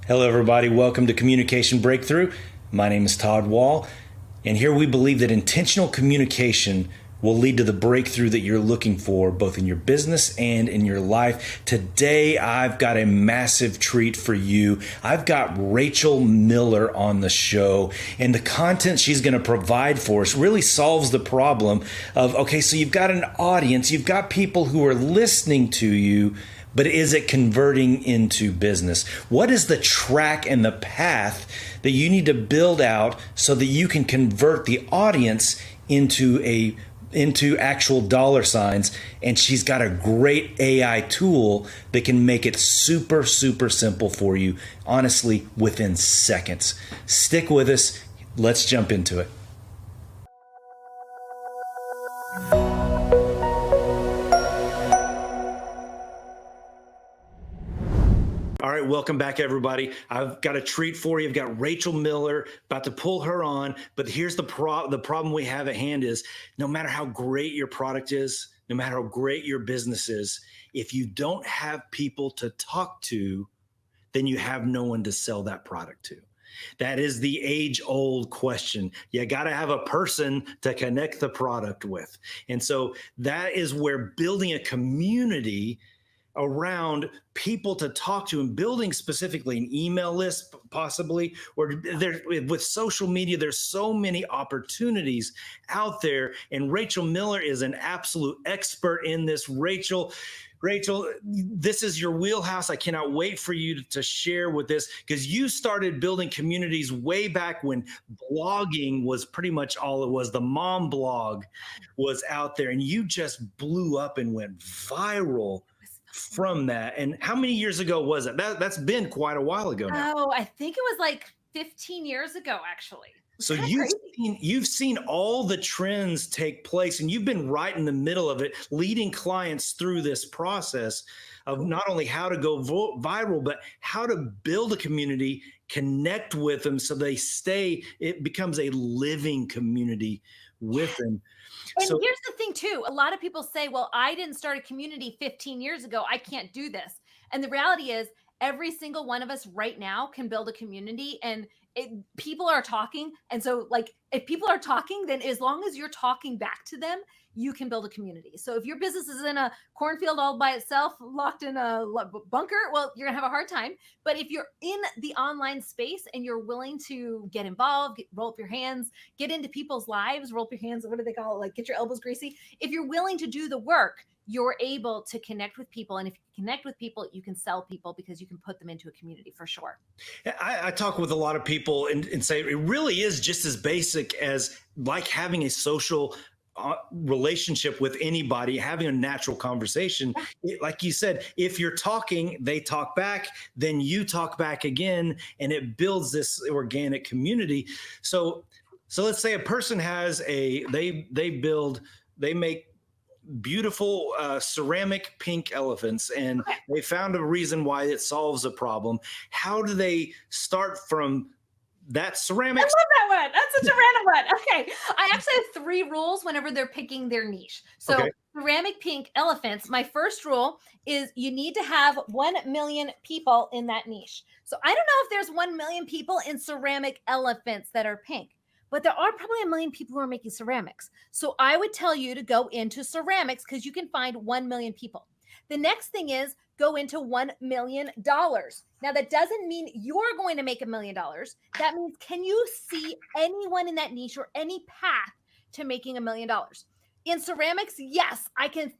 Hello, everybody. Welcome to Communication Breakthrough. My name is Todd Wall, and here we believe that intentional communication will lead to the breakthrough that you're looking for, both in your business and in your life. Today, I've got a massive treat for you. I've got Rachel Miller on the show, and the content she's going to provide for us really solves the problem of, okay, so you've got an audience, you've got people who are listening to you, but is it converting into business? What is the track and the path that you need to build out so that you can convert the audience into actual dollar signs? And she's got a great AI tool that can make it super, super simple for you, honestly, within seconds. Stick with us. Let's jump into it. All right, welcome back, everybody. I've got a treat for you. I've got Rachel Miller, about to pull her on. But here's the problem we have at hand is no matter how great your product is, no matter how great your business is, if you don't have people to talk to, then you have no one to sell that product to. That is the age-old question. You got to have a person to connect the product with. And so that is where building a community around people to talk to and building specifically an email list, possibly, or there with social media, there's so many opportunities out there. And Rachel Miller is an absolute expert in this. Rachel, this is your wheelhouse. I cannot wait for you to share with this, because you started building communities way back when blogging was pretty much all it was. The mom blog was out there, and you just blew up and went viral from that. And how many years ago was it? That's been quite a while ago now. Oh, I think it was like 15 years ago, actually. So you've seen all the trends take place, and you've been right in the middle of it, leading clients through this process of not only how to go viral, but how to build a community, connect with them so they stay, it becomes a living community with them. And here's the thing too, a lot of people say, well, I didn't start a community 15 years ago, I can't do this. And the reality is every single one of us right now can build a community, and people are talking. And so like, if people are talking, then as long as you're talking back to them, you can build a community. So if your business is in a cornfield all by itself, locked in a bunker, well, you're gonna have a hard time. But if you're in the online space and you're willing to get involved, roll up your hands, get into people's lives, roll up your hands, what do they call it? Like get your elbows greasy. If you're willing to do the work, you're able to connect with people. And if you connect with people, you can sell people because you can put them into a community for sure. I talk with a lot of people and say it really is just as basic as like having a social relationship with anybody, having a natural conversation. Like you said, if you're talking, they talk back, then you talk back again, and it builds this organic community. So let's say a person has they make beautiful ceramic pink elephants, and they found a reason why it solves a problem. How do they start from that ceramic? I love that one. That's such a random one. Okay. I actually have 3 rules whenever they're picking their niche. So ceramic pink elephants, my first rule is you need to have 1 million people in that niche. So I don't know if there's 1 million people in ceramic elephants that are pink, but there are probably 1 million people who are making ceramics. So I would tell you to go into ceramics because you can find 1 million people. The next thing is go into $1 million. Now, that doesn't mean you're going to make $1 million. That means, can you see anyone in that niche or any path to making $1 million? In ceramics, yes, I can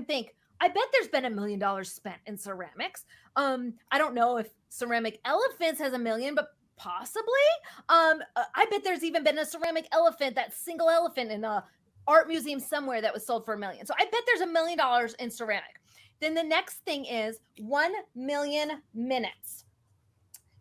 think, I bet there's been $1 million spent in ceramics. I don't know if ceramic elephants has 1 million, but possibly. I bet there's even been a ceramic elephant, that single elephant in a art museum somewhere that was sold for $1 million. So I bet there's $1 million in ceramic. Then the next thing is 1 million minutes.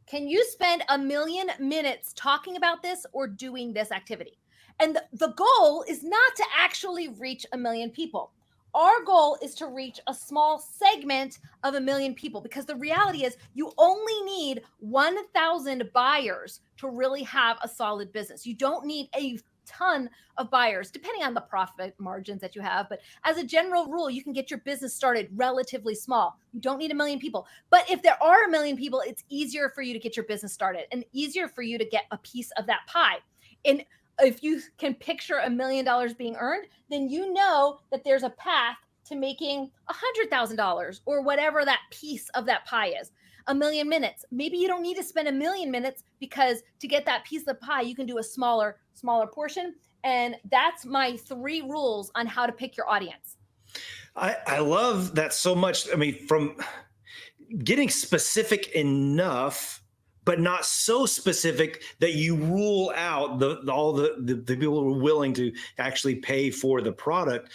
Can you spend 1,000,000 minutes talking about this or doing this activity? And the goal is not to actually reach 1,000,000 people. Our goal is to reach a small segment of 1,000,000 people, because the reality is you only need 1,000 buyers to really have a solid business. You don't need a ton of buyers, depending on the profit margins that you have. But as a general rule, you can get your business started relatively small. You don't need 1,000,000 people. But if there are 1,000,000 people, it's easier for you to get your business started and easier for you to get a piece of that pie. And if you can picture $1,000,000 being earned, then you know that there's a path to making $100,000 or whatever that piece of that pie is. 1,000,000 minutes. Maybe you don't need to spend 1,000,000 minutes, because to get that piece of the pie, you can do a smaller portion. And that's my 3 rules on how to pick your audience. I love that so much. I mean, from getting specific enough, but not so specific that you rule out all the people who are willing to actually pay for the product.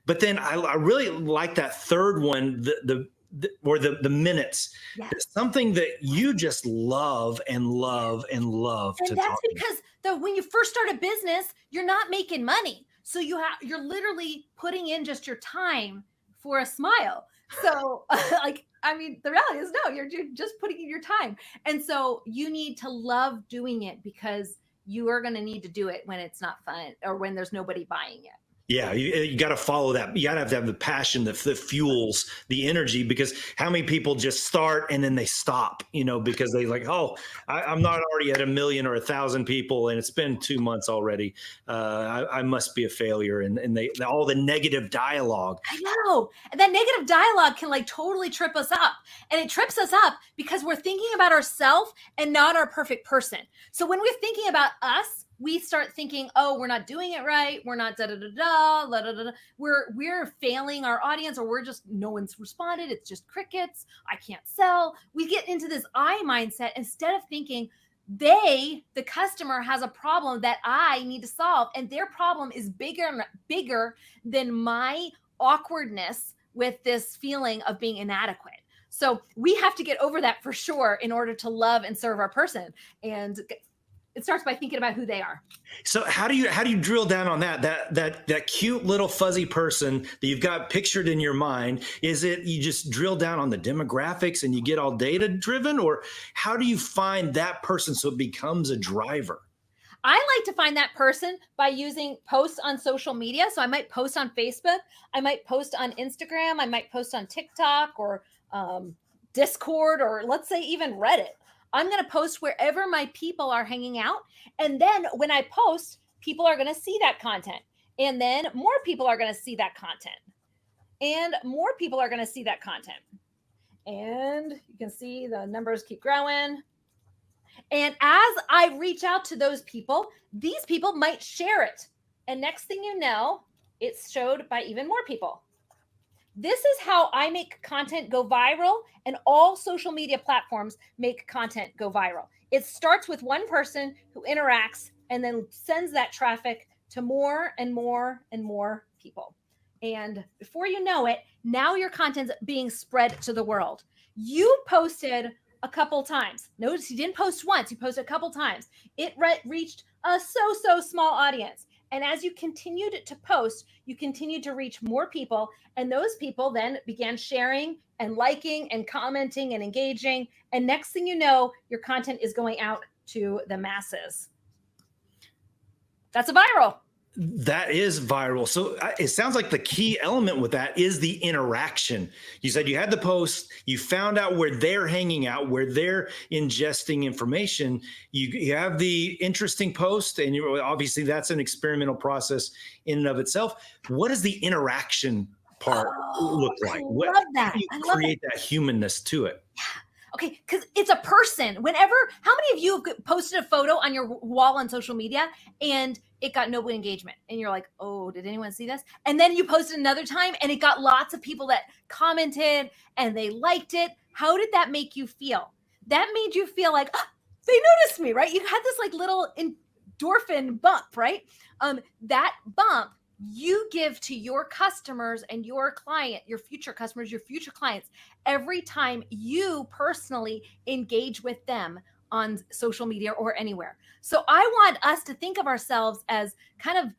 But then I really like that third one, the minutes. Yeah. It's something that you just love and love and love And to that's talk because when you first start a business, you're not making money. So you're literally putting in just your time for a smile. So like, I mean, the reality is no, you're just putting in your time. And so you need to love doing it, because you are going to need to do it when it's not fun or when there's nobody buying it. Yeah, you got to follow that. You got to have the passion that fuels the energy, because how many people just start and then they stop, because they like, oh, I'm not already at 1,000,000 or 1,000 people and it's been 2 months already. I must be a failure. And all the negative dialogue. I know. And that negative dialogue can like totally trip us up. And it trips us up because we're thinking about ourselves and not our perfect person. So when we're thinking about us, we start thinking, oh, we're not doing it right. We're not we're failing our audience, or no one's responded. It's just crickets. I can't sell. We get into this I mindset instead of thinking the customer has a problem that I need to solve. And their problem is bigger than my awkwardness with this feeling of being inadequate. So we have to get over that for sure in order to love and serve our person. And it starts by thinking about who they are. So how do you drill down on that cute little fuzzy person that you've got pictured in your mind? Is it you just drill down on the demographics and you get all data driven, or how do you find that person so it becomes a driver? I like to find that person by using posts on social media. So I might post on Facebook, I might post on Instagram, I might post on TikTok or Discord, or let's say even Reddit. I'm going to post wherever my people are hanging out. And then when I post, people are going to see that content. And then more people are going to see that content. And more people are going to see that content. And you can see the numbers keep growing. And as I reach out to those people, these people might share it. And next thing you know, it's showed by even more people. This is how I make content go viral, and all social media platforms make content go viral. It starts with one person who interacts and then sends that traffic to more and more and more people. And before you know it, now your content's being spread to the world. You posted a couple times. Notice you didn't post once, you posted a couple times. It reached a so small audience. And as you continued to post, you continued to reach more people. And those people then began sharing and liking and commenting and engaging. And next thing you know, your content is going out to the masses. That's a viral. That is viral. So it sounds like the key element with that is the interaction. You said you had the post, you found out where they're hanging out, where they're ingesting information. You have the interesting post, and obviously that's an experimental process in and of itself. What does the interaction part look like? I love that. How do you create that humanness to it? Okay, because it's a person. How many of you have posted a photo on your wall on social media and it got no engagement? And you're like, oh, did anyone see this? And then you posted another time and it got lots of people that commented and they liked it. How did that make you feel? That made you feel like, oh, they noticed me, right? You had this like little endorphin bump, right? That bump you give to your customers and your client, your future customers, your future clients, every time you personally engage with them on social media or anywhere. So I want us to think of ourselves as kind of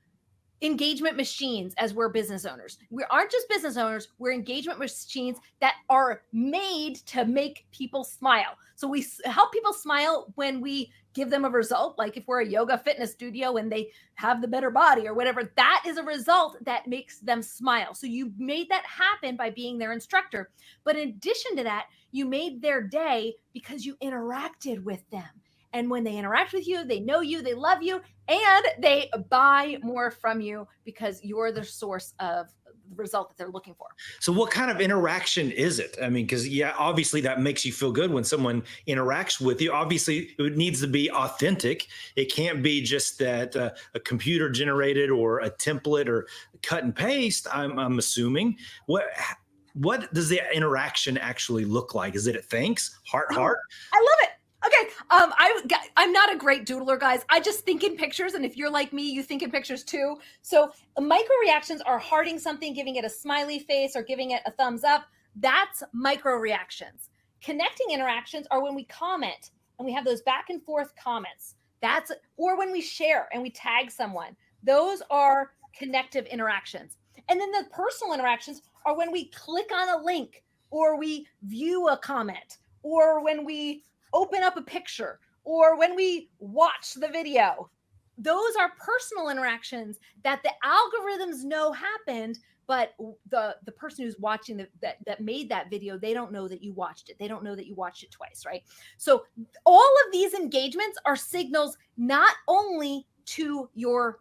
engagement machines as we're business owners. We aren't just business owners, we're engagement machines that are made to make people smile. So we help people smile when we give them a result, like if we're a yoga fitness studio and they have the better body or whatever, that is a result that makes them smile. So you made that happen by being their instructor. But in addition to that, you made their day because you interacted with them. And when they interact with you, they know you, they love you, and they buy more from you because you're the source of the result that they're looking for. So what kind of interaction is it? I mean, because obviously that makes you feel good when someone interacts with you. Obviously, it needs to be authentic. It can't be just that a computer generated or a template or cut and paste. I'm assuming. What does the interaction actually look like? Is it a thanks, heart? I love it. Okay, I'm not a great doodler, guys. I just think in pictures, and if you're like me, you think in pictures too. So micro reactions are hearting something, giving it a smiley face, or giving it a thumbs up. That's micro reactions. Connecting interactions are when we comment and we have those back and forth comments. Or when we share and we tag someone. Those are connective interactions. And then the personal interactions are when we click on a link, or we view a comment, or when we open up a picture, or when we watch the video. Those are personal interactions that the algorithms know happened, but the person who's watching that made that video, they don't know that you watched it. They don't know that you watched it twice, right? So all of these engagements are signals not only to your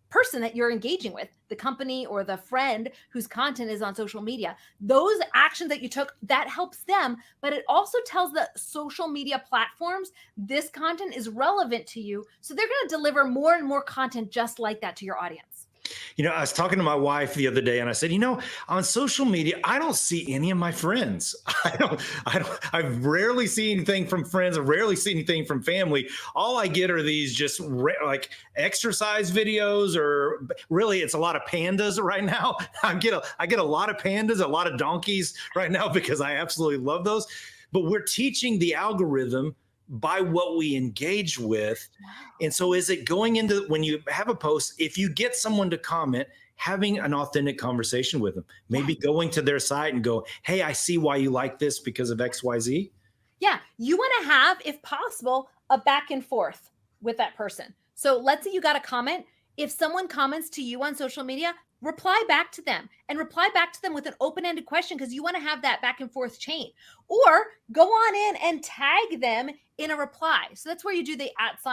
person that you're engaging with, the company or the friend whose content is on social media. Those actions that you took, that helps them, but it also tells the social media platforms this content is relevant to you. So they're going to deliver more and more content just like that to your audience. I was talking to my wife the other day and I said, on social media, I don't see any of my friends. I rarely see anything from friends. I rarely see anything from family. All I get are these just like exercise videos, or really it's a lot of pandas right now. I get a lot of pandas, a lot of donkeys right now because I absolutely love those. But we're teaching the algorithm by what we engage with. And so is it going into, when you have a post, if you get someone to comment, having an authentic conversation with them, maybe going to their site and go, hey, I see why you like this because of XYZ. Yeah. You want to have, if possible, a back and forth with that person. So let's say you got a comment. If someone comments to you on social media, reply back to them, and reply back to them with an open-ended question, because you want to have that back and forth chain. Or go on in and tag them in a reply. So that's where you do the @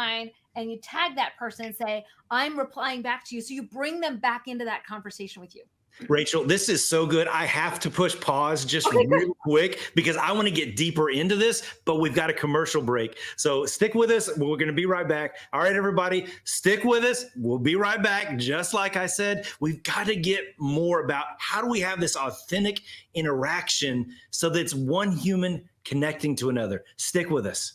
and you tag that person and say, I'm replying back to you. So you bring them back into that conversation with you. Rachel, this is so good. I have to push pause just real quick because I want to get deeper into this, but we've got a commercial break. So stick with us. We're going to be right back. All right, everybody, stick with us. We'll be right back. Just like I said, we've got to get more about how do we have this authentic interaction so that it's one human connecting to another. Stick with us.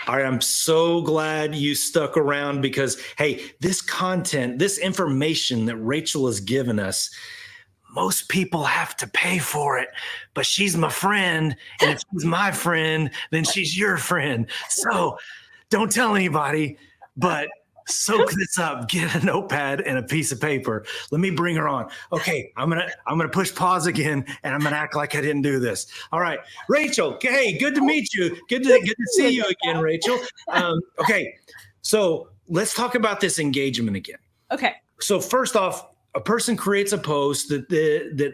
All right, I'm so glad you stuck around because, hey, this content, this information that Rachel has given us, most people have to pay for it, but she's my friend. And if she's my friend, then she's your friend. So don't tell anybody, but soak this up, get a notepad and a piece of paper. Let me bring her on. Okay, I'm gonna push pause again, and I'm gonna act like I didn't do this. All right, Rachel. Okay, good to meet you. Good to see you again, Rachel. Okay, so let's talk about this engagement again. Okay. So first off, a person creates a post that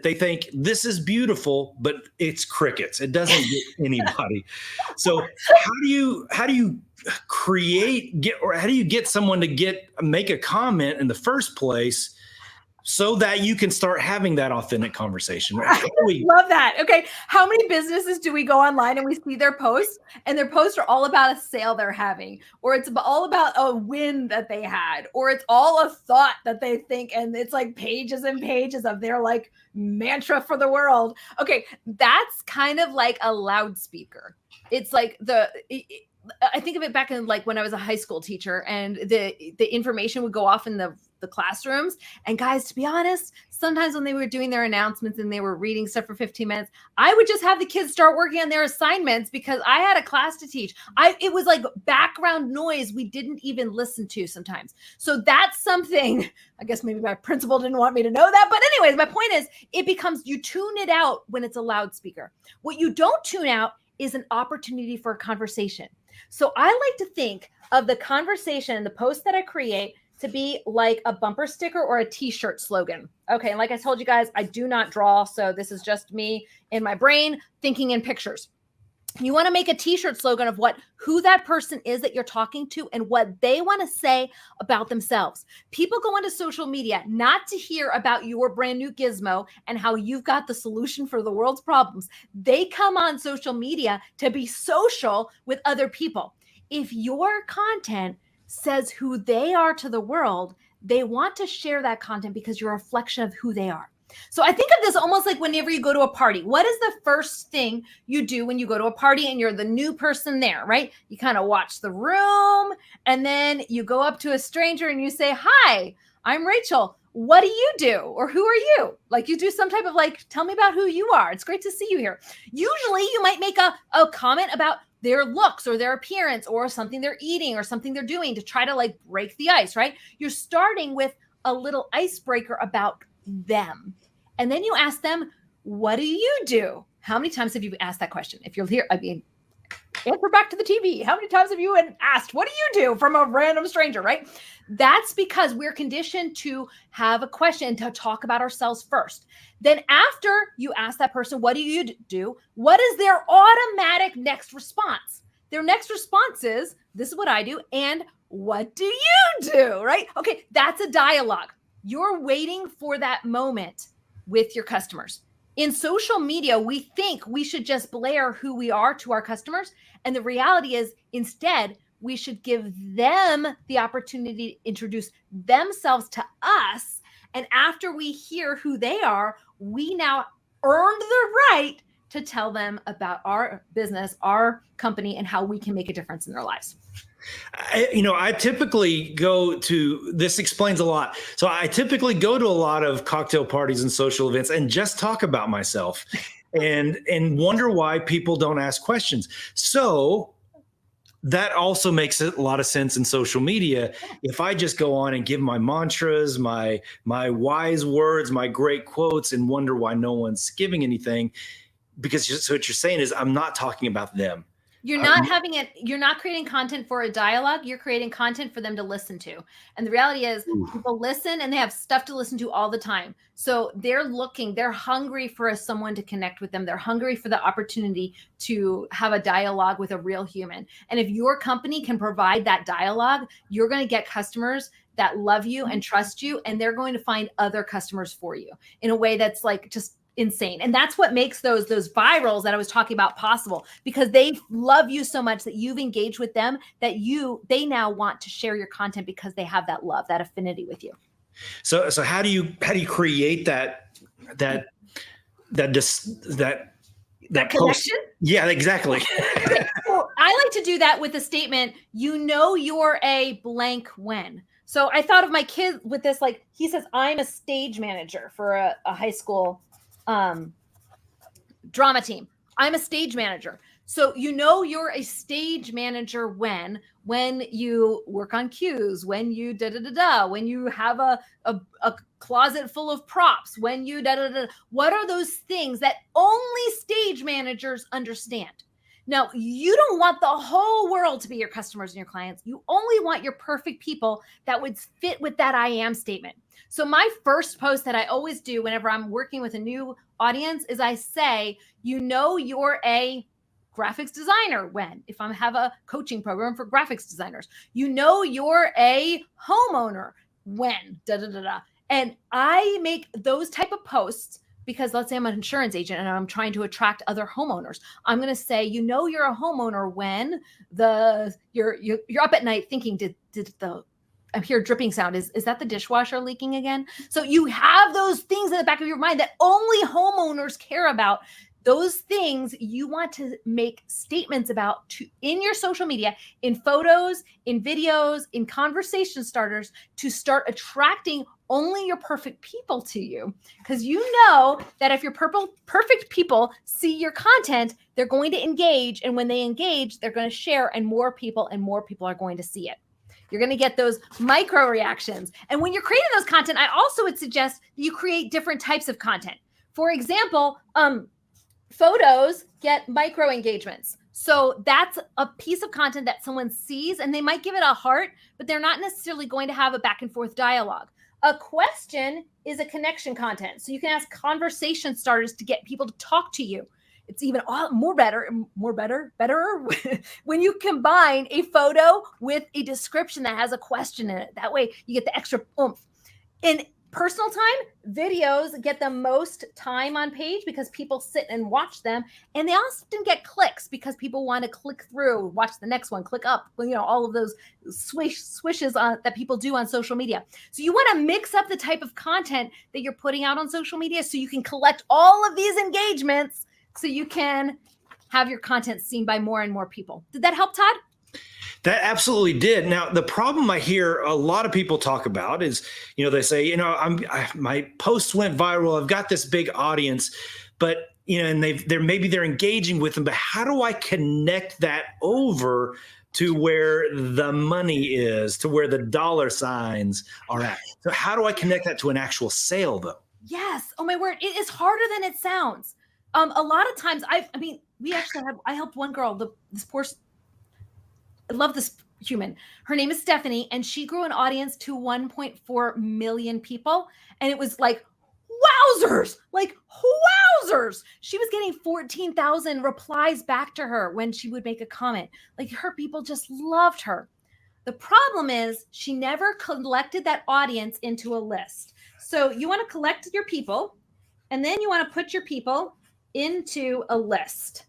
they think this is beautiful, but it's crickets. It doesn't get anybody. So how do you how do you get someone to make a comment in the first place so that you can start having that authentic conversation? I love that. Okay. How many businesses do we go online and we see their posts, and their posts are all about a sale they're having, or it's all about a win that they had, or it's all a thought that they think, and it's like pages and pages of their like mantra for the world. Okay. That's kind of like a loudspeaker. It's like I think of it back in like when I was a high school teacher, and the information would go off in the classrooms. And guys, to be honest, sometimes when they were doing their announcements and they were reading stuff for 15 minutes, I would just have the kids start working on their assignments because I had a class to teach. It was like background noise we didn't even listen to sometimes. So that's something, I guess maybe my principal didn't want me to know that. But anyways, my point is it becomes, you tune it out when it's a loudspeaker. What you don't tune out is an opportunity for a conversation. So I like to think of the conversation, the post that I create, to be like a bumper sticker or a t-shirt slogan. Okay. And like I told you guys, I do not draw. So this is just me in my brain thinking in pictures. You want to make a t-shirt slogan of who that person is that you're talking to and what they want to say about themselves. People go onto social media not to hear about your brand new gizmo and how you've got the solution for the world's problems. They come on social media to be social with other people. If your content says who they are to the world, they want to share that content because you're a reflection of who they are. So I think of this almost like whenever you go to a party. What is the first thing you do when you go to a party and you're the new person there, right? You kind of watch the room, and then you go up to a stranger and you say, "Hi, I'm Rachel. What do you do?" Or "Who are you?" Like you do some type of like, "Tell me about who you are. It's great to see you here." Usually you might make a comment about their looks or their appearance or something they're eating or something they're doing to try to like break the ice, right? You're starting with a little icebreaker about them. And then you ask them, "What do you do?" How many times have you asked that question? If you're here, I mean, answer back to the TV. How many times have you asked, "What do you do?" from a random stranger, right? That's because we're conditioned to have a question, to talk about ourselves first. Then after you ask that person, "What do you do?" what is their automatic next response? Their next response is, "This is what I do." And "What do you do?" Right? Okay, that's a dialogue. You're waiting for that moment with your customers. In social media, we think we should just blare who we are to our customers. And the reality is, instead, we should give them the opportunity to introduce themselves to us. And after we hear who they are, we now earned the right to tell them about our business, our company, and how we can make a difference in their lives. I typically go to, this explains a lot. So I typically go to a lot of cocktail parties and social events and just talk about myself and wonder why people don't ask questions. So that also makes a lot of sense in social media. If I just go on and give my mantras, my wise words, my great quotes, and wonder why no one's giving anything, because so what you're saying is I'm not talking about them. You're not you're not creating content for a dialogue. You're creating content for them to listen to. And the reality is people listen and they have stuff to listen to all the time. So they're hungry for someone to connect with them. They're hungry for the opportunity to have a dialogue with a real human. And if your company can provide that dialogue, you're going to get customers that love you and trust you. And they're going to find other customers for you in a way that's like just insane. And that's what makes those virals that I was talking about possible, because they love you so much that you've engaged with them that they now want to share your content because they have that love, that affinity with you. So how do you create that connection? Yeah, exactly. Okay, so I like to do that with a statement, "You're a blank when." So I thought of my kid with this, like he says, "I'm a stage manager for a high school drama team. I'm a stage manager." So you're a stage manager when you work on cues, when you when you have a closet full of props, when you What are those things that only stage managers understand? Now, you don't want the whole world to be your customers and your clients. You only want your perfect people that would fit with that "I am" statement. So my first post that I always do whenever I'm working with a new audience is I say, "You're a graphics designer when," if I have a coaching program for graphics designers, "You're a homeowner when, And I make those type of posts because let's say I'm an insurance agent and I'm trying to attract other homeowners. I'm going to say, "You're a homeowner when you're up at night thinking, I hear dripping sound. Is that the dishwasher leaking again?" So you have those things in the back of your mind that only homeowners care about. Those things you want to make statements about in your social media, in photos, in videos, in conversation starters, to start attracting only your perfect people to you. Because you know that if your perfect people see your content, they're going to engage. And when they engage, they're going to share, and more people are going to see it. You're going to get those micro reactions. And when you're creating those content, I also would suggest that you create different types of content. For example, photos get micro engagements. So that's a piece of content that someone sees, and they might give it a heart, but they're not necessarily going to have a back and forth dialogue. A question is a connection content. So you can ask conversation starters to get people to talk to you. It's even better when you combine a photo with a description that has a question in it. That way you get the extra oomph. In personal time, videos get the most time on page because people sit and watch them, and they often get clicks because people want to click through, watch the next one, click up, all of those swishes that people do on social media. So you want to mix up the type of content that you're putting out on social media so you can collect all of these engagements so you can have your content seen by more and more people. Did that help, Todd? That absolutely did. Now, the problem I hear a lot of people talk about is, they say, my posts went viral. I've got this big audience, but, and they're engaging with them. But how do I connect that over to where the money is, to where the dollar signs are at? So how do I connect that to an actual sale, though? Yes. Oh, my word. It is harder than it sounds. A lot of times, I helped one girl, I love this human. Her name is Stephanie, and she grew an audience to 1.4 million people. And it was like, wowzers, She was getting 14,000 replies back to her when she would make a comment. Like, her people just loved her. The problem is she never collected that audience into a list. So you want to collect your people, and then you want to put your people into a list.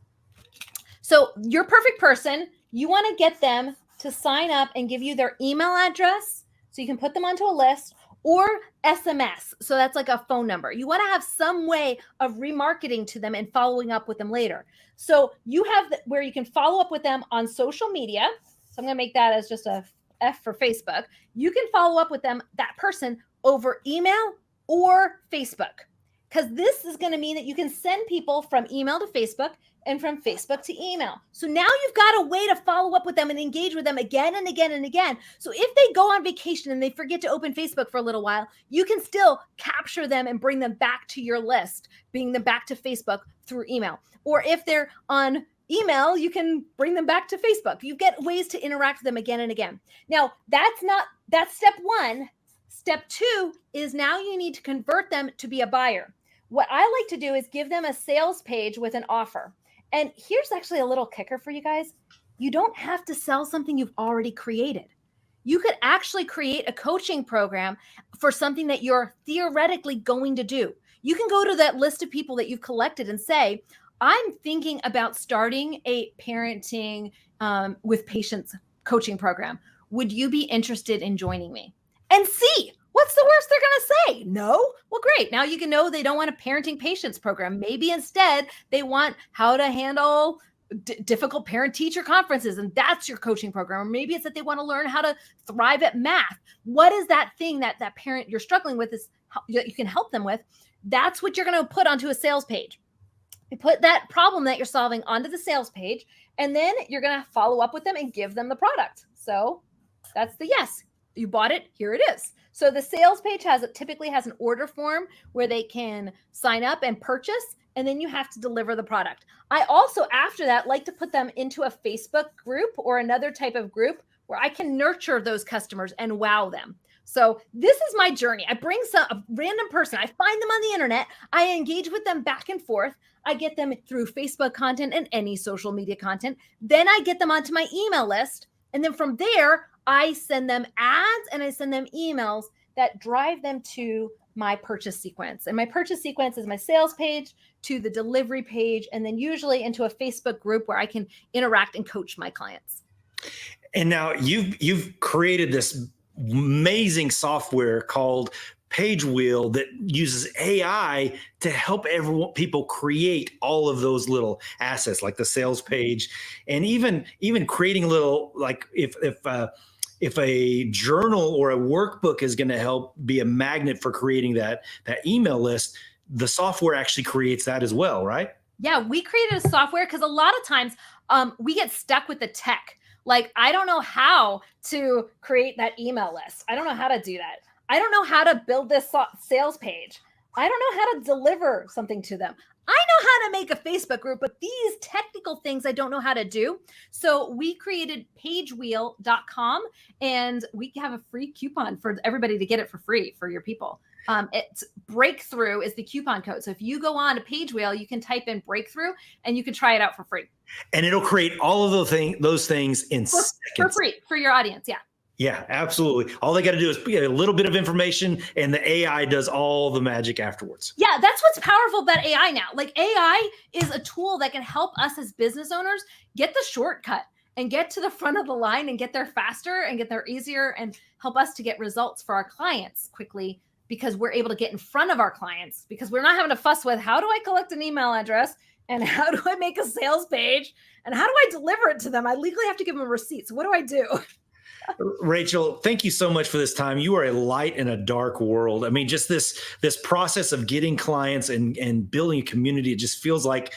So your perfect person, you want to get them to sign up and give you their email address so you can put them onto a list, or SMS. So that's like a phone number. You want to have some way of remarketing to them and following up with them later. So you have where you can follow up with them on social media. So I'm going to make that as just a F for Facebook. You can follow up with them, that person, over email or Facebook. Because this is going to mean that you can send people from email to Facebook and from Facebook to email. So now you've got a way to follow up with them and engage with them again and again and again. So if they go on vacation and they forget to open Facebook for a little while, you can still capture them and bring them back to your list, bring them back to Facebook through email. Or if they're on email, you can bring them back to Facebook. You get ways to interact with them again and again. Now, that's step one. Step two is now you need to convert them to be a buyer. What I like to do is give them a sales page with an offer. And here's actually a little kicker for you guys. You don't have to sell something you've already created. You could actually create a coaching program for something that you're theoretically going to do. You can go to that list of people that you've collected and say, I'm thinking about starting a parenting with patients coaching program. Would you be interested in joining me? And see, what's the worst they're going to say? No? Well, great. Now you can know they don't want a parenting patients program. Maybe instead they want how to handle difficult parent-teacher conferences, and that's your coaching program. Or maybe it's that they want to learn how to thrive at math. What is that thing that parent you're struggling with is that you can help them with? That's what you're going to put onto a sales page. You put that problem that you're solving onto the sales page, and then you're going to follow up with them and give them the product. So that's the yes. You bought it. Here it is. So the sales page typically has an order form where they can sign up and purchase, and then you have to deliver the product. I also, after that, like to put them into a Facebook group or another type of group where I can nurture those customers and wow them. So this is my journey. I bring a random person. I find them on the internet. I engage with them back and forth. I get them through Facebook content and any social media content. Then I get them onto my email list. And then from there, I send them ads and I send them emails that drive them to my purchase sequence. And my purchase sequence is my sales page to the delivery page, and then usually into a Facebook group where I can interact and coach my clients. And now you've created this amazing software called page wheel that uses AI to help people create all of those little assets, like the sales page, and even creating little, like if a journal or a workbook is going to help be a magnet for creating that email list, the software actually creates that as well, right? Yeah, we created a software because a lot of times we get stuck with the tech. Like, I don't know how to create that email list. I don't know how to do that. I don't know how to build this sales page. I don't know how to deliver something to them. I know how to make a Facebook group, but these technical things I don't know how to do. So we created pagewheel.com, and we have a free coupon for everybody to get it for free for your people. It's breakthrough is the coupon code. So if you go on to Pagewheel, you can type in breakthrough and you can try it out for free. And it'll create all of those things in seconds. For free for your audience. Yeah. Yeah, absolutely. All they got to do is get a little bit of information, and the AI does all the magic afterwards. Yeah, that's what's powerful about AI now. Like, AI is a tool that can help us as business owners get the shortcut and get to the front of the line and get there faster and get there easier and help us to get results for our clients quickly, because we're able to get in front of our clients, because we're not having to fuss with how do I collect an email address and how do I make a sales page and how do I deliver it to them? I legally have to give them a receipt. So what do I do? Rachel, thank you so much for this time. You are a light in a dark world. I mean, just this process of getting clients and building a community, it just feels like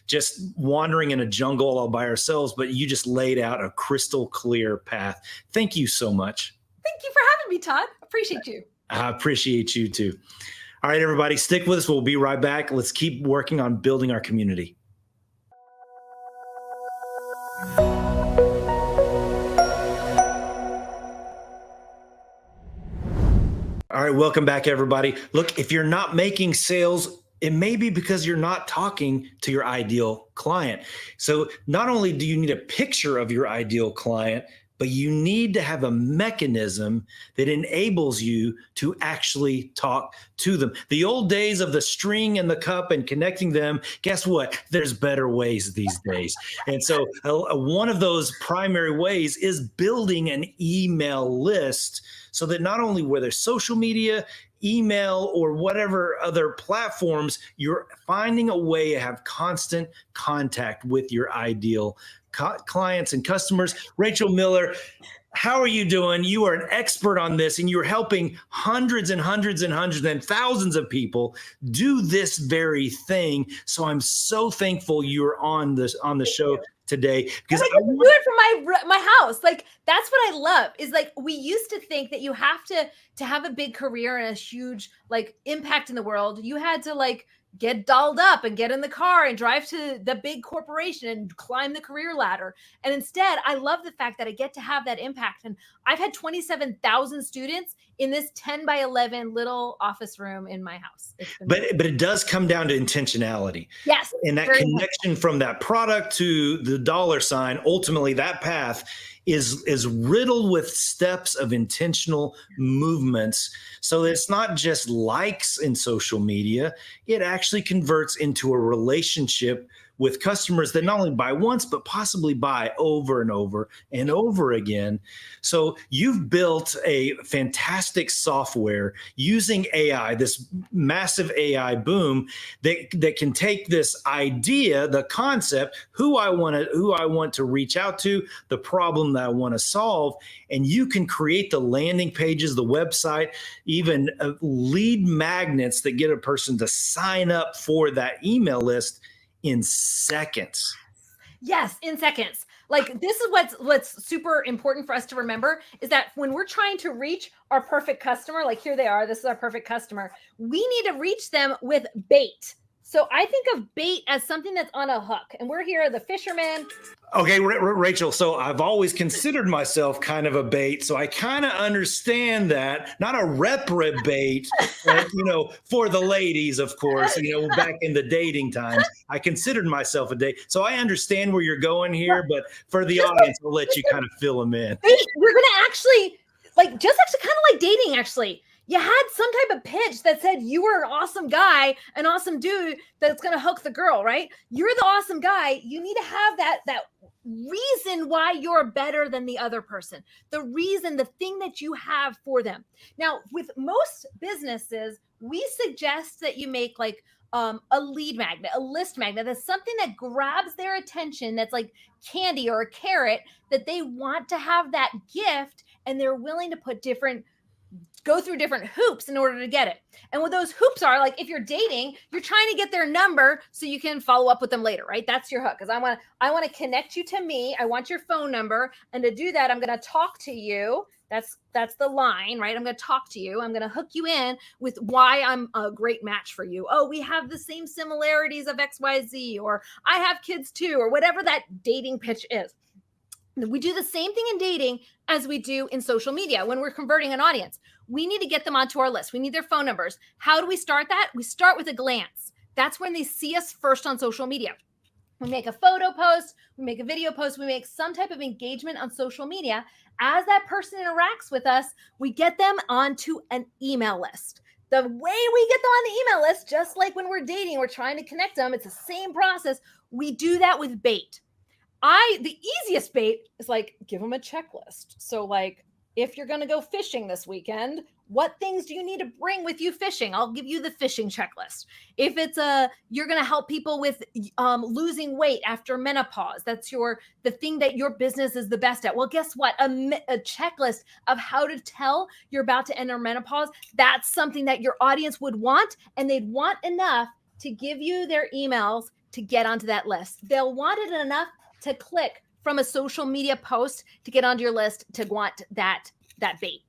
just wandering in a jungle all by ourselves, but you just laid out a crystal clear path. Thank you so much. Thank you for having me, Todd. Appreciate you. I appreciate you too. All right, everybody, stick with us. We'll be right back. Let's keep working on building our community. All right, welcome back, everybody. Look, if you're not making sales, it may be because you're not talking to your ideal client. So not only do you need a picture of your ideal client, but you need to have a mechanism that enables you to actually talk to them. The old days of the string and the cup and connecting them, guess what? There's better ways these days. And so one of those primary ways is building an email list, so that not only whether social media, email, or whatever other platforms, you're finding a way to have constant contact with your ideal clients and customers. Rachel Miller, how are you doing? You are an expert on this, and you're helping hundreds and hundreds and hundreds and thousands of people do this very thing. So I'm so thankful you're on the show today, because I can do it from my house. Like, that's what I love, is like, we used to think that you have to have a big career and a huge like impact in the world. You had to like get dolled up and get in the car and drive to the big corporation and climb the career ladder. And instead, I love the fact that I get to have that impact. And I've had 27,000 students in this 10 by 11 little office room in my house. But it does come down to intentionality. Yes. And that connection from that product to the dollar sign, ultimately that path is riddled with steps of intentional movements. So it's not just likes in social media, it actually converts into a relationship with customers that not only buy once, but possibly buy over and over and over again. So you've built a fantastic software using AI, this massive AI boom that can take this idea, the concept, who I want to reach out to, the problem that I want to solve, and you can create the landing pages, the website, even lead magnets that get a person to sign up for that email list in seconds. Yes, in seconds. Like, this is what's super important for us to remember, is that when we're trying to reach our perfect customer, like here they are, this is our perfect customer, we need to reach them with bait. So I think of bait as something that's on a hook, and we're here, the fisherman. Okay, Rachel, so I've always considered myself kind of a bait, so I kind of understand that. Not a reprobate, but, for the ladies, of course, back in the dating times, I considered myself a date. So I understand where you're going here, but for the audience, I'll let you kind of fill them in. We're going to actually kind of like dating, actually. You had some type of pitch that said you were an awesome guy, an awesome dude that's going to hook the girl, right? You're the awesome guy. You need to have that reason why you're better than the other person. The reason, the thing that you have for them. Now, with most businesses, we suggest that you make like a lead magnet, a list magnet. That's something that grabs their attention. That's like candy or a carrot that they want to have that gift, and they're willing to go through different hoops in order to get it. And what those hoops are, like if you're dating, you're trying to get their number so you can follow up with them later, right? That's your hook. Because I want to connect you to me. I want your phone number. And to do that, I'm going to talk to you. That's the line, right? I'm going to talk to you. I'm going to hook you in with why I'm a great match for you. Oh, we have the same similarities of XYZ, or I have kids too, or whatever that dating pitch is. We do the same thing in dating as we do in social media when we're converting an audience. We need to get them onto our list. We need their phone numbers. How do we start that? We start with a glance. That's when they see us first on social media. We make a photo post, we make a video post, we make some type of engagement on social media. As that person interacts with us, we get them onto an email list. The way we get them on the email list, just like when we're dating, we're trying to connect them, it's the same process. We do that with bait. The easiest bait is like, give them a checklist. So like, if you're going to go fishing this weekend, what things do you need to bring with you fishing? I'll give you the fishing checklist. If it's you're going to help people with losing weight after menopause, that's the thing that your business is the best at. Well, guess what? A checklist of how to tell you're about to enter menopause. That's something that your audience would want, and they'd want enough to give you their emails to get onto that list. They'll want it enough to click from a social media post to get onto your list to want that bait.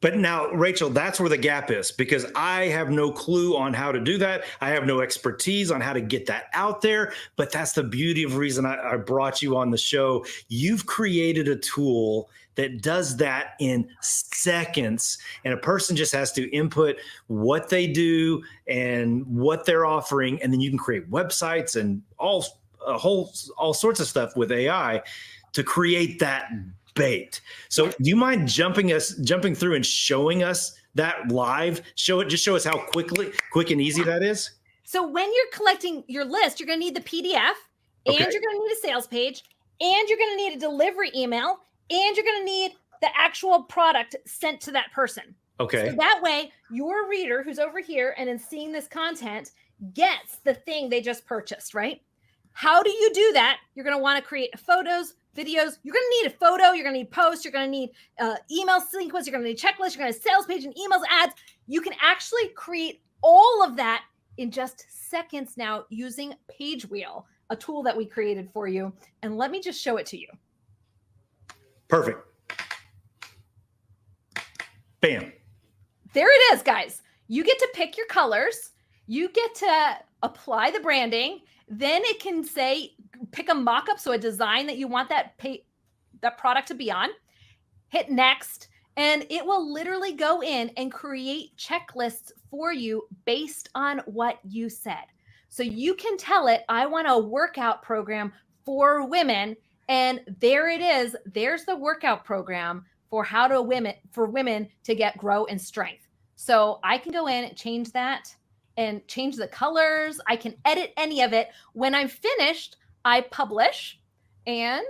But now, Rachel, that's where the gap is, because I have no clue on how to do that. I have no expertise on how to get that out there. But that's the beauty of the reason I brought you on the show. You've created a tool that does that in seconds. And a person just has to input what they do and what they're offering. And then you can create websites and all sorts of stuff with AI to create that bait. So do you mind jumping through and showing us that live? Show us how quick and easy that is. So when you're collecting your list, you're going to need the PDF, and you're going to need a sales page, and you're going to need a delivery email, and you're going to need the actual product sent to that person. Okay. So that way your reader who's over here and in seeing this content gets the thing they just purchased, right? How do you do that? You're going to want to create photos, videos. You're going to need a photo. You're going to need posts. You're going to need email sequence. You're going to need checklists. You're going to need sales page and emails, ads. You can actually create all of that in just seconds now using Page Wheel, a tool that we created for you. And let me just show it to you. Perfect. Bam. There it is, guys. You get to pick your colors. You get to apply the branding. Then it can say, pick a mock-up, so a design that you want that product to be on. Hit next, and it will literally go in and create checklists for you based on what you said. So you can tell it, I want a workout program for women, and there it is. There's the workout program for women to grow in strength. So I can go in and change that and change the colors. I can edit any of it. When I'm finished, I publish, and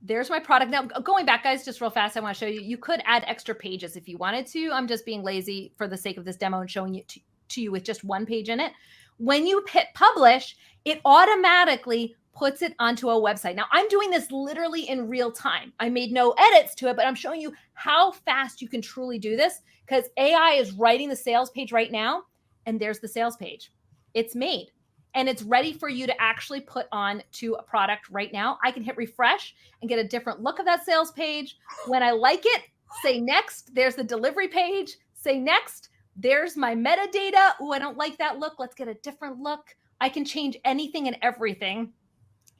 there's my product. Now, going back, guys, just real fast, I want to show you, you could add extra pages if you wanted to. I'm just being lazy for the sake of this demo and showing it to you with just one page in it. When you hit publish, it automatically puts it onto a website. Now, I'm doing this literally in real time. I made no edits to it, but I'm showing you how fast you can truly do this, because AI is writing the sales page right now. And there's the sales page. It's made, and it's ready for you to actually put on to a product right now. I can hit refresh and get a different look of that sales page. When I like it, say next. There's the delivery page. Say next. There's my metadata. Oh, I don't like that look. Let's get a different look. I can change anything and everything.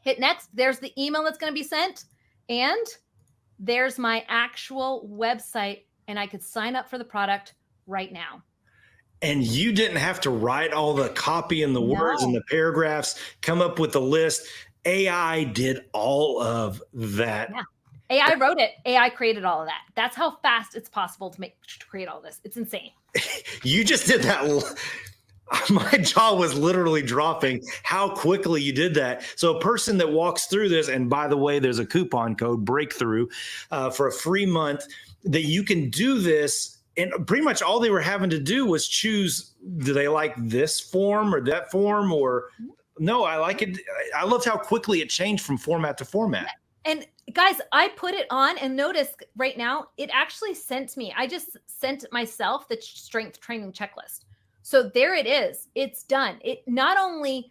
Hit next. There's the email that's going to be sent. And there's my actual website, and I could sign up for the product right now. And you didn't have to write all the copy and the words and the paragraphs, come up with the list. AI did all of that. Yeah. AI wrote it. AI created all of that. That's how fast it's possible to create all this. It's insane. You just did that. My jaw was literally dropping how quickly you did that. So a person that walks through this, and by the way, there's a coupon code breakthrough for a free month that you can do this. And pretty much all they were having to do was choose, do they like this form or that form? Or no, I like it. I loved how quickly it changed from format to format. And guys, I put it on and notice right now, it actually sent me, I just sent myself the strength training checklist. So there it is. It's done. It not only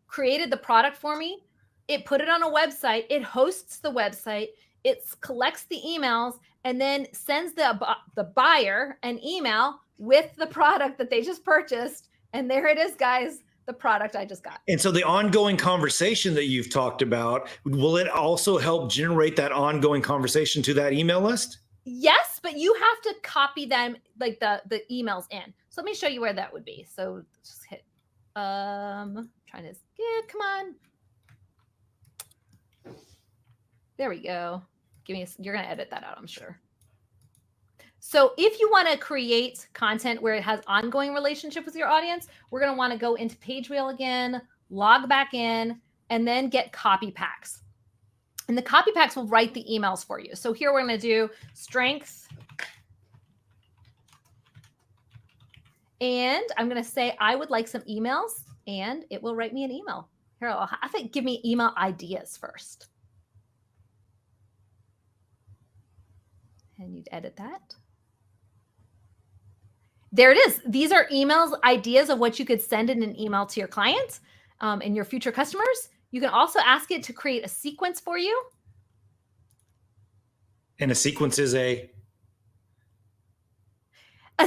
created the product for me, it put it on a website, it hosts the website, it collects the emails, and then sends the buyer an email with the product that they just purchased. And there it is, guys. The product I just got. And so the ongoing conversation that you've talked about, will it also help generate that ongoing conversation to that email list? Yes, but you have to copy them, like the emails in. So let me show you where that would be. So just hit, trying to, yeah, come on. There we go. Give me, you're going to edit that out, I'm sure. So if you want to create content where it has ongoing relationship with your audience, we're going to want to go into Page Wheel again, log back in, and then get copy packs. And the copy packs will write the emails for you. So here we're going to do strength. And I'm going to say, I would like some emails, and it will write me an email. Here, I think give me email ideas first. And you'd edit that. There it is. These are emails, ideas of what you could send in an email to your clients and your future customers. You can also ask it to create a sequence for you. And a sequence is a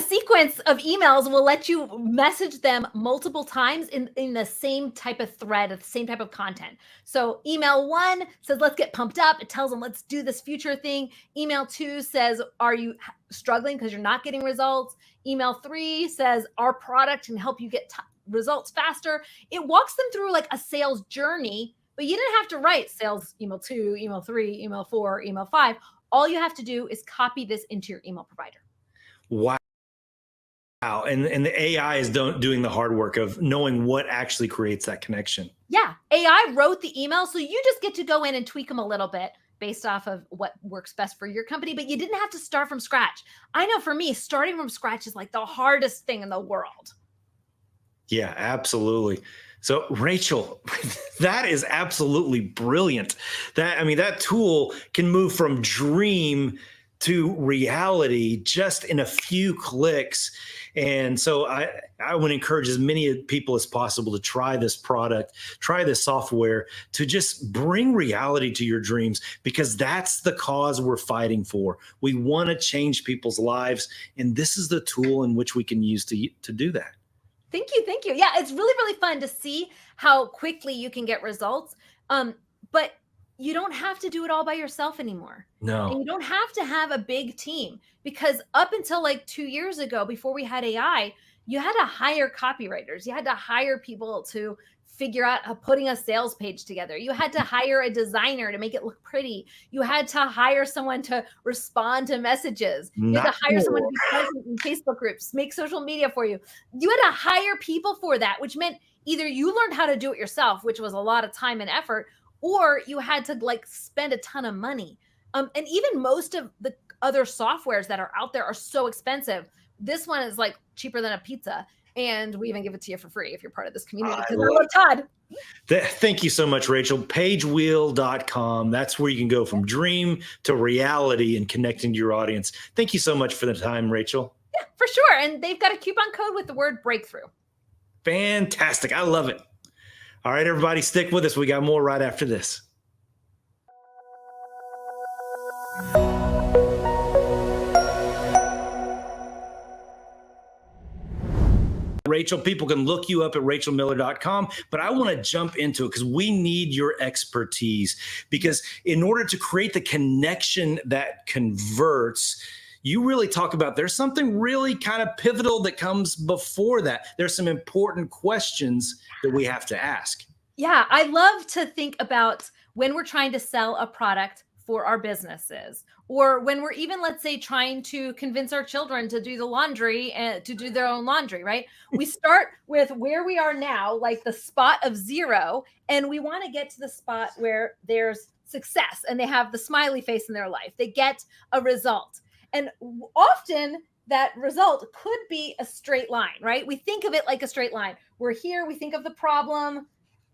sequence of emails will let you message them multiple times in the same type of thread, the same type of content. So email 1 says, let's get pumped up. It tells them, let's do this future thing. Email 2 says, are you struggling because you're not getting results? Email 3 says, our product can help you get results faster. It walks them through like a sales journey, but you didn't have to write sales email 2, email 3, email 4, email 5. All you have to do is copy this into your email provider. Wow. And the AI is doing the hard work of knowing what actually creates that connection. Yeah. AI wrote the email. So you just get to go in and tweak them a little bit based off of what works best for your company, but you didn't have to start from scratch. I know for me, starting from scratch is like the hardest thing in the world. Yeah, absolutely. So Rachel, that is absolutely brilliant. That tool can move from dream to reality just in a few clicks. And so I would encourage as many people as possible to try this product, try this software, to just bring reality to your dreams, because that's the cause we're fighting for. We want to change people's lives, and this is the tool in which we can use to do that. Thank you. Thank you. Yeah, it's really, really fun to see how quickly you can get results. But you don't have to do it all by yourself anymore. No. And you don't have to have a big team, because up until like 2 years ago, before we had AI, you had to hire copywriters. You had to hire people to figure out putting a sales page together. You had to hire a designer to make it look pretty. You had to hire someone to respond to messages. You had to hire someone to be present in Facebook groups, make social media for you. You had to hire people for that, which meant either you learned how to do it yourself, which was a lot of time and effort, or you had to like spend a ton of money. And even most of the other softwares that are out there are so expensive. This one is like cheaper than a pizza. And we even give it to you for free if you're part of this community. I love Todd. Thank you so much, Rachel. Pagewheel.com. That's where you can go from dream to reality and connecting to your audience. Thank you so much for the time, Rachel. Yeah, for sure. And they've got a coupon code with the word breakthrough. Fantastic. I love it. All right, everybody, stick with us. We got more right after this. Rachel, people can look you up at rachelmiller.com, but I want to jump into it because we need your expertise, because in order to create the connection that converts, you really talk about there's something really kind of pivotal that comes before that. There's some important questions that we have to ask. Yeah, I love to think about when we're trying to sell a product for our businesses, or when we're even, let's say, trying to convince our children to do the laundry and to do their own laundry, right? We start with where we are now, like the spot of 0, and we want to get to the spot where there's success and they have the smiley face in their life. They get a result. And often that result could be a straight line, right? We think of it like a straight line. We're here, we think of the problem,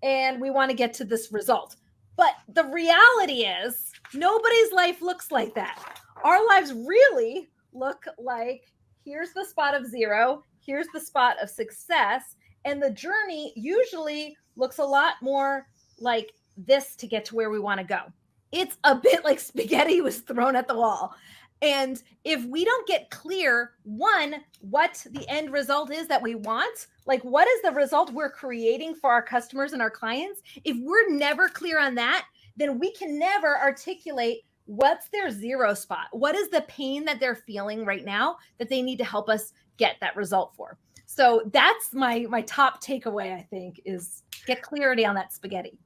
and we want to get to this result. But the reality is, nobody's life looks like that. Our lives really look like, here's the spot of 0, here's the spot of success, and the journey usually looks a lot more like this to get to where we want to go. It's a bit like spaghetti was thrown at the wall. And if we don't get clear, one, what the end result is that we want, like what is the result we're creating for our customers and our clients? If we're never clear on that, then we can never articulate what's their 0 spot. What is the pain that they're feeling right now that they need to help us get that result for? So that's my top takeaway, I think, is get clarity on that spaghetti.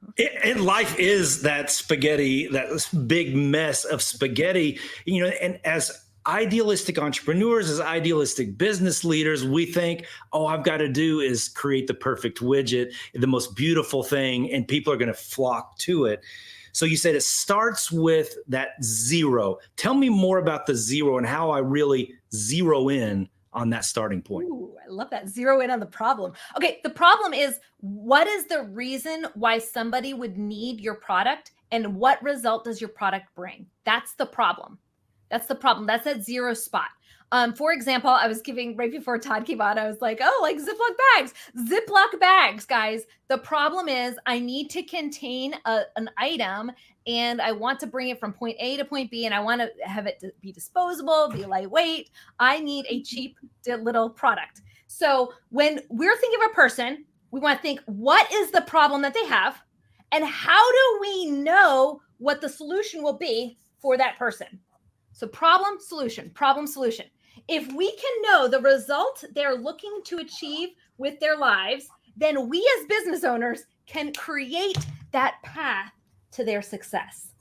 And life is that spaghetti, that big mess of spaghetti, and as idealistic entrepreneurs, as idealistic business leaders, we think, all I've got to do is create the perfect widget, the most beautiful thing, and people are going to flock to it. So you said it starts with that 0. Tell me more about the 0 and how I really zero in on that starting point. Ooh, I love that. Zero in on the problem. Okay, the problem is, what is the reason why somebody would need your product, and what result does your product bring? That's the problem. That's the problem. That's that 0 spot. For example, I was giving, right before Todd came on, I was like, oh, like Ziploc bags. Ziploc bags, guys. The problem is I need to contain an item, and I want to bring it from point A to point B, and I want to have it to be disposable, be lightweight. I need a cheap little product. So when we're thinking of a person, we want to think, what is the problem that they have? And how do we know what the solution will be for that person? So problem, solution, problem, solution. If we can know the result they're looking to achieve with their lives, then we as business owners can create that path to their success.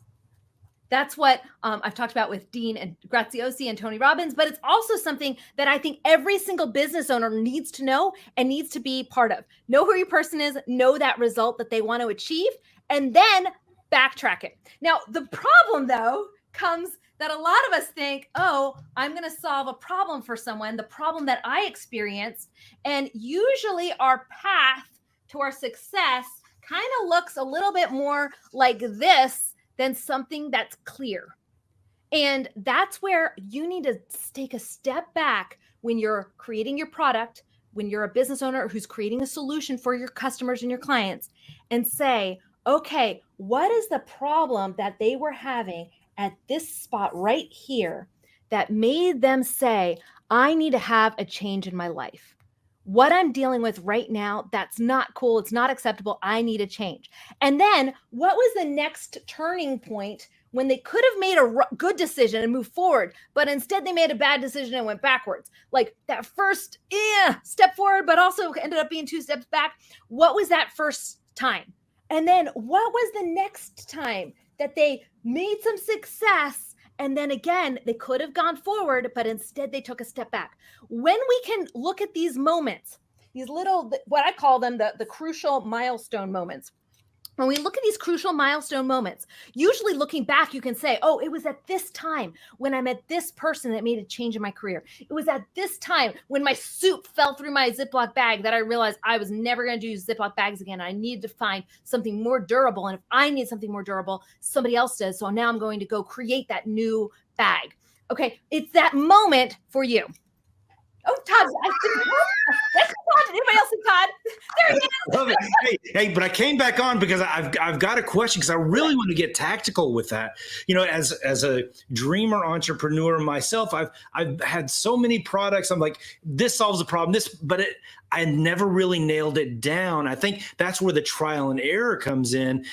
That's what I've talked about with Dean and Graziosi and Tony Robbins, but it's also something that I think every single business owner needs to know and needs to be part of. Know who your person is, know that result that they want to achieve, and then backtrack it. Now, the problem, though, comes that a lot of us think, oh, I'm going to solve a problem for someone, the problem that I experienced. And usually our path to our success kind of looks a little bit more like this than something that's clear. And that's where you need to take a step back when you're creating your product, when you're a business owner who's creating a solution for your customers and your clients, and say, okay, what is the problem that they were having at this spot right here that made them say, I need to have a change in my life? What I'm dealing with right now, that's not cool. It's not acceptable. I need a change. And then what was the next turning point when they could have made a good decision and moved forward, but instead they made a bad decision and went backwards? Like that first step forward, but also ended up being 2 steps back. What was that first time? And then what was the next time that they made some success, and then again, they could have gone forward, but instead they took a step back? When we can look at these moments, these little, what I call them, the crucial milestone moments. When we look at these crucial milestone moments, usually looking back, you can say, oh, it was at this time when I met this person that made a change in my career. It was at this time when my soup fell through my Ziploc bag that I realized I was never going to use Ziploc bags again. I needed to find something more durable. And if I need something more durable, somebody else does. So now I'm going to go create that new bag. Okay, it's that moment for you. Oh, Todd. That's Todd. Anybody else see Todd? There he is. Love it. Hey, but I came back on because I've got a question, because I really want to get tactical with that. As a dreamer entrepreneur myself, I've had so many products. I'm like, this solves the problem. I never really nailed it down. I think that's where the trial and error comes in.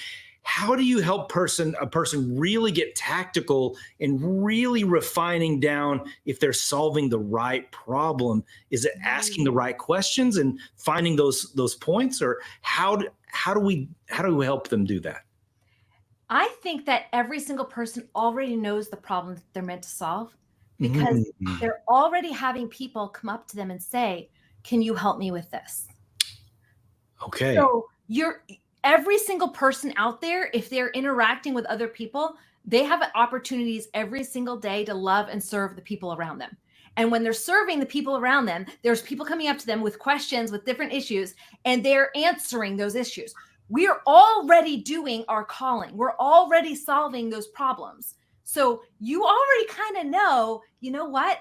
How do you help a person really get tactical and really refining down if they're solving the right problem? Is it asking the right questions and finding those points, or how do we help them do that? I think that every single person already knows the problem that they're meant to solve because Mm, they're already having people come up to them and say, "Can you help me with this?" okay. So you're every single person out there, if they're interacting with other people, they have opportunities every single day to love and serve the people around them. And when they're serving the people around them, there's people coming up to them with questions, with different issues, and they're answering those issues. We are already doing our calling. We're already solving those problems. So you already kind of know, you know what?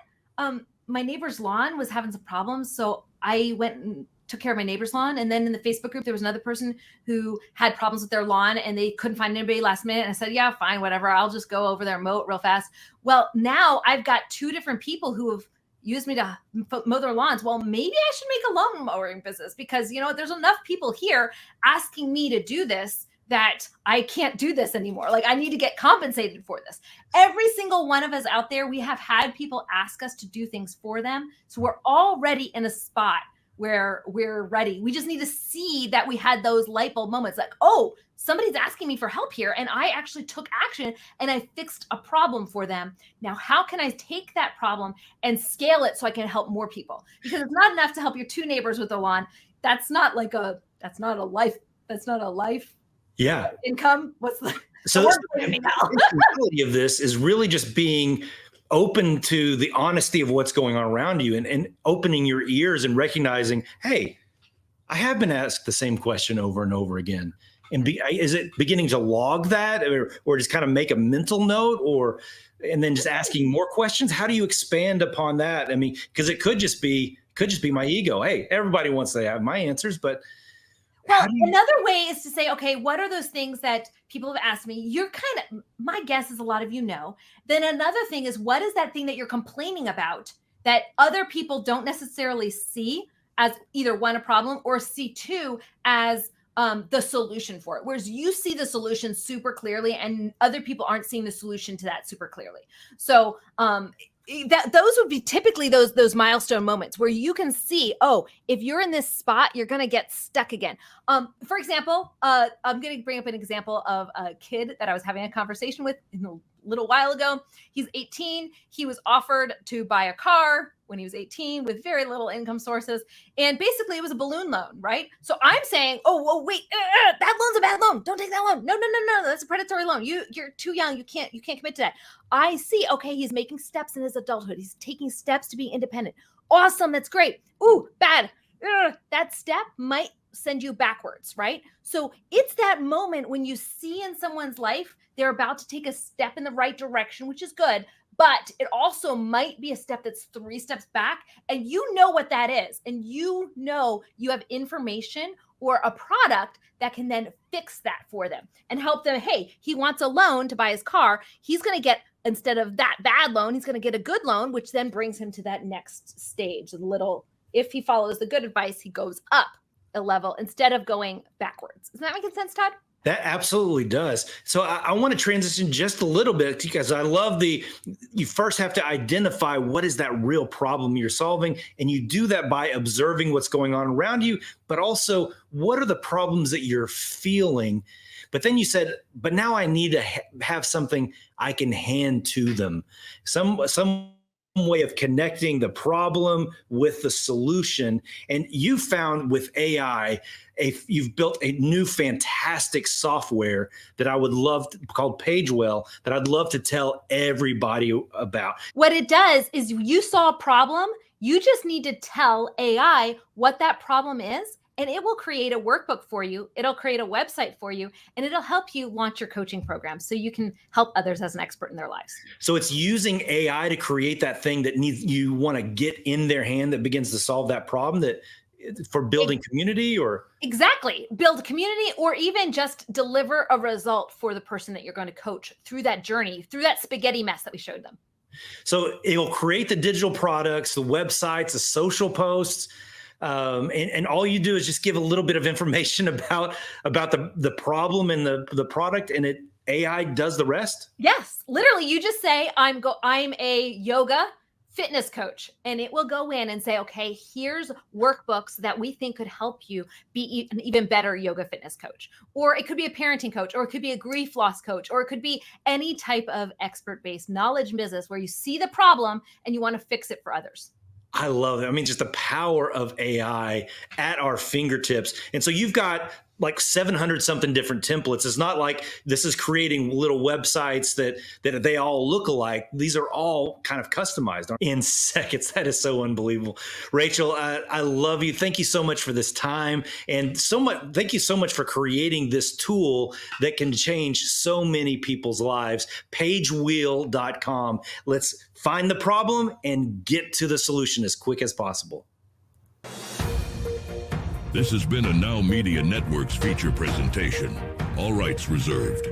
My neighbor's lawn was having some problems. So I went and took care of my neighbor's lawn. And then in the Facebook group, there was another person who had problems with their lawn and they couldn't find anybody last minute. And I said, yeah, fine, whatever. I'll just go over there, mow it real fast. Well, now I've got two different people who have used me to mow their lawns. Well, maybe I should make a lawn mowing business because, you know, there's enough people here asking me to do this that I can't do this anymore. Like I need to get compensated for this. Every single one of us out there, we have had people ask us to do things for them. So we're already in a spot where we're ready. We just need to see that we had those light bulb moments like, oh, somebody's asking me for help here. And I actually took action and I fixed a problem for them. Now, how can I take that problem and scale it so I can help more people? Because it's not enough to help your two neighbors with the lawn. That's not a life Yeah. income. What's the So word the for me now? reality of this is really just being open to the honesty of what's going on around you and opening your ears and recognizing, hey, I have been asked the same question over and over again. And is it beginning to log that or just kind of make a mental note and then just asking more questions? How do you expand upon that? I mean, because it could just be my ego. Hey, everybody wants to have my answers, but Well, another way is to say, okay, what are those things that people have asked me? You're kind of, my guess is a lot of you know. Then another thing is, what is that thing that you're complaining about that other people don't necessarily see as either one, a problem, or see two, as the solution for it? Whereas you see the solution super clearly and other people aren't seeing the solution to that super clearly. So, those would be typically those milestone moments where you can see, oh, if you're in this spot, you're going to get stuck again. For example, I'm going to bring up an example of a kid that I was having a conversation with a little while ago. He's 18. He was offered to buy a car when he was 18 with very little income sources. And basically it was a balloon loan, right? So I'm saying, oh, wait, that loan's a bad loan. Don't take that loan. No. That's a predatory loan. You're too young. You can't commit to that. I see, okay, he's making steps in his adulthood. He's taking steps to be independent. Awesome. That's great. Ooh, bad. That step might send you backwards, right? So it's that moment when you see in someone's life, they're about to take a step in the right direction, which is good, but it also might be a step that's 3 steps back. And you know what that is. And you know you have information or a product that can then fix that for them and help them. Hey, he wants a loan to buy his car. He's going to get, instead of that bad loan, he's going to get a good loan, which then brings him to that next stage. If he follows the good advice, he goes up a level instead of going backwards. Is that making sense, Todd? That absolutely does. So I want to transition just a little bit because I love you first have to identify what is that real problem you're solving. And you do that by observing what's going on around you, but also what are the problems that you're feeling. But then you said, but now I need to have something I can hand to them. Some way of connecting the problem with the solution. And you found with AI, you've built a new fantastic software that I would love called PageWell that I'd love to tell everybody about. What it does is you saw a problem. You just need to tell AI what that problem is, and it will create a workbook for you. It'll create a website for you, and it'll help you launch your coaching program so you can help others as an expert in their lives. So it's using AI to create that thing that you want to get in their hand that begins to solve that problem for building community or exactly build community or even just deliver a result for the person that you're going to coach through that journey, through that spaghetti mess that we showed them. So it'll create the digital products, the websites, the social posts. And all you do is just give a little bit of information about the problem and the product, and AI does the rest. Yes, literally, you just say, I'm a yoga fitness coach, and it will go in and say, okay, here's workbooks that we think could help you be an even better yoga fitness coach. Or it could be a parenting coach, or it could be a grief loss coach, or it could be any type of expert-based knowledge business where you see the problem and you want to fix it for others. I love it. I mean, just the power of AI at our fingertips. And so you've got like 700 something different templates. It's not like this is creating little websites that they all look alike. These are all kind of customized in seconds. That is so unbelievable. Rachel, I love you. Thank you so much for this time. And thank you so much for creating this tool that can change so many people's lives. Pagewheel.com. Let's find the problem and get to the solution as quick as possible. This has been a Now Media Networks feature presentation. All rights reserved.